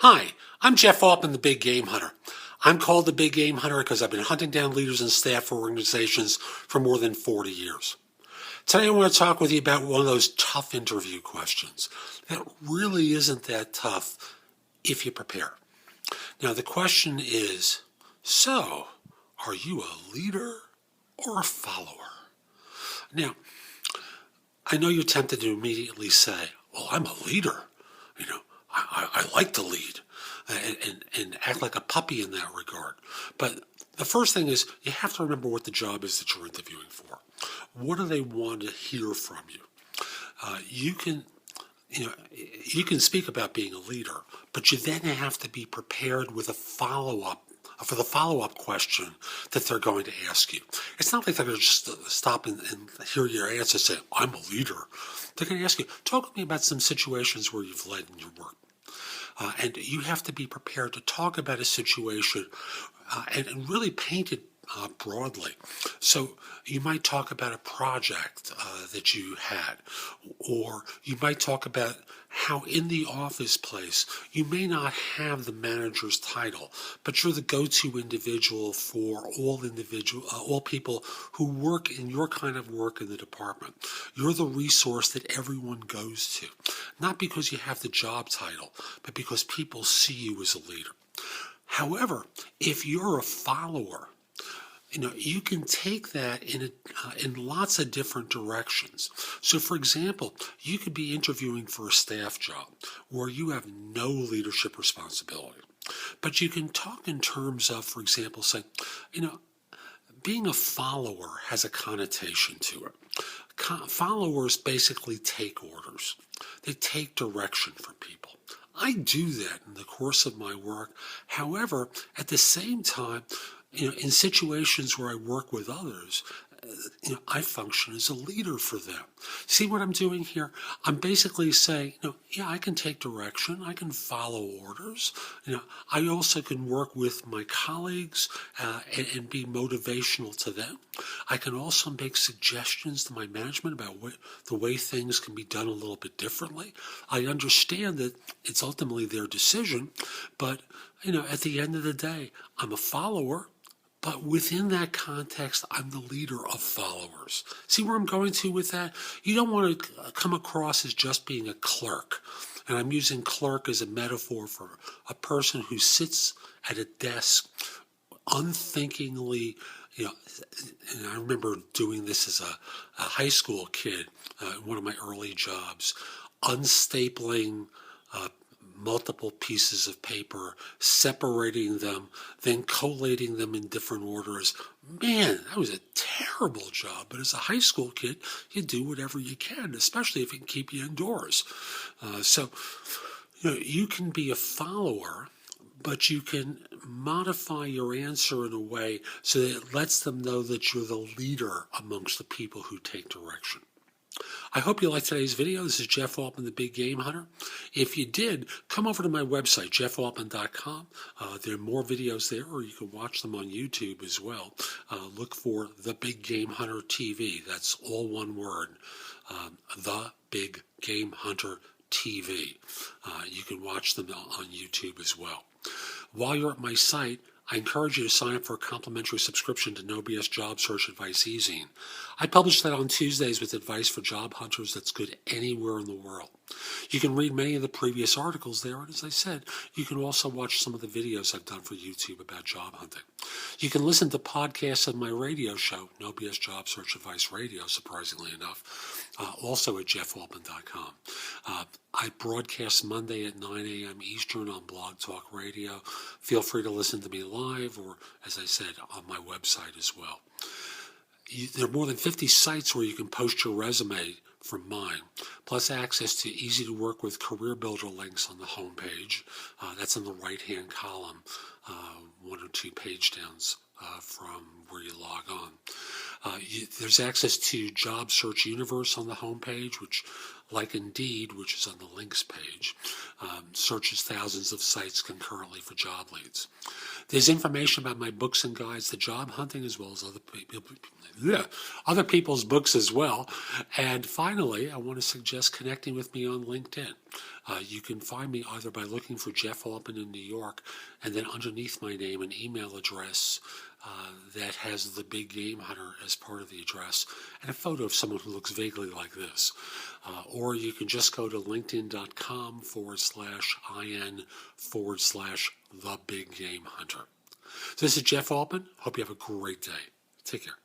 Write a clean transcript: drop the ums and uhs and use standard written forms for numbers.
Hi, I'm Jeff Altman, the Big Game Hunter. I'm called the Big Game Hunter because I've been hunting down leaders and staff for organizations for more than 40 years. Today I want to talk with you about one of those tough interview questions that really isn't that tough if you prepare. Now the question is, so are you a leader or a follower? Now, I know you're tempted to immediately say, well, I'm a leader. I like to lead and act like a puppy in that regard. But the first thing is you have to remember what the job is that you're interviewing for. What do they want to hear from you? You can speak about being a leader, but you then have to be prepared with a follow-up for the follow-up question that they're going to ask you. It's not like they're going to just stop and hear your answer and say, I'm a leader. They're going to ask you, talk to me about some situations where you've led in your work. And you have to be prepared to talk about a situation and really paint it broadly. So you might talk about a project that you had, or you might talk about how in the office place you may not have the manager's title, but you're the go-to individual for all people who work in your kind of work in the department. You're the resource that everyone goes to, not because you have the job title, but because people see you as a leader. However, if you're a follower, you can take that in lots of different directions. So, for example, you could be interviewing for a staff job where you have no leadership responsibility. But you can talk in terms of, for example, say, being a follower has a connotation to it. Followers basically take orders. They take direction from people. I do that in the course of my work. However, at the same time, in situations where I work with others, I function as a leader for them. See what I'm doing here? I'm basically saying, yeah, I can take direction. I can follow orders. I also can work with my colleagues and be motivational to them. I can also make suggestions to my management about the way things can be done a little bit differently. I understand that it's ultimately their decision, but, at the end of the day, I'm a follower. But within that context, I'm the leader of followers. See where I'm going to with that? You don't want to come across as just being a clerk. And I'm using clerk as a metaphor for a person who sits at a desk unthinkingly, and I remember doing this as a high school kid, one of my early jobs, unstapling multiple pieces of paper, separating them, then collating them in different orders. Man, that was a terrible job. But as a high school kid, you do whatever you can, especially if it can keep you indoors. So you can be a follower, but you can modify your answer in a way so that it lets them know that you're the leader amongst the people who take direction. I hope you liked today's video. This is Jeff Altman, the Big Game Hunter. If you did, come over to my website, JeffAltman.com. There are more videos there, or you can watch them on YouTube as well. Look for The Big Game Hunter TV. That's all one word, The Big Game Hunter TV. You can watch them on YouTube as well. While you're at my site, I encourage you to sign up for a complimentary subscription to No BS Job Search Advice e-zine. I publish that on Tuesdays with advice for job hunters that's good anywhere in the world. You can read many of the previous articles there, and as I said, you can also watch some of the videos I've done for YouTube about job hunting. You can listen to podcasts of my radio show, No BS Job Search Advice Radio, surprisingly enough, also at JeffAltman.com. I broadcast Monday at 9 a.m. Eastern on Blog Talk Radio. Feel free to listen to me live or, as I said, on my website as well. There are more than 50 sites where you can post your resume from mine, plus access to easy-to-work with career builder links on the homepage. That's in the right-hand column, one or two page downs from where you log on. There's access to Job Search Universe on the homepage, which like Indeed, which is on the links page, searches thousands of sites concurrently for job leads. There's information about my books and guides to job hunting, as well as other people's books as well. And finally, I want to suggest connecting with me on LinkedIn. You can find me either by looking for Jeff Altman in New York, and then underneath my name an email address that has the Big Game Hunter as part of the address, and a photo of someone who looks vaguely like this. Or you can just go to linkedin.com/IN/the Big Game Hunter. This is Jeff Altman. Hope you have a great day. Take care.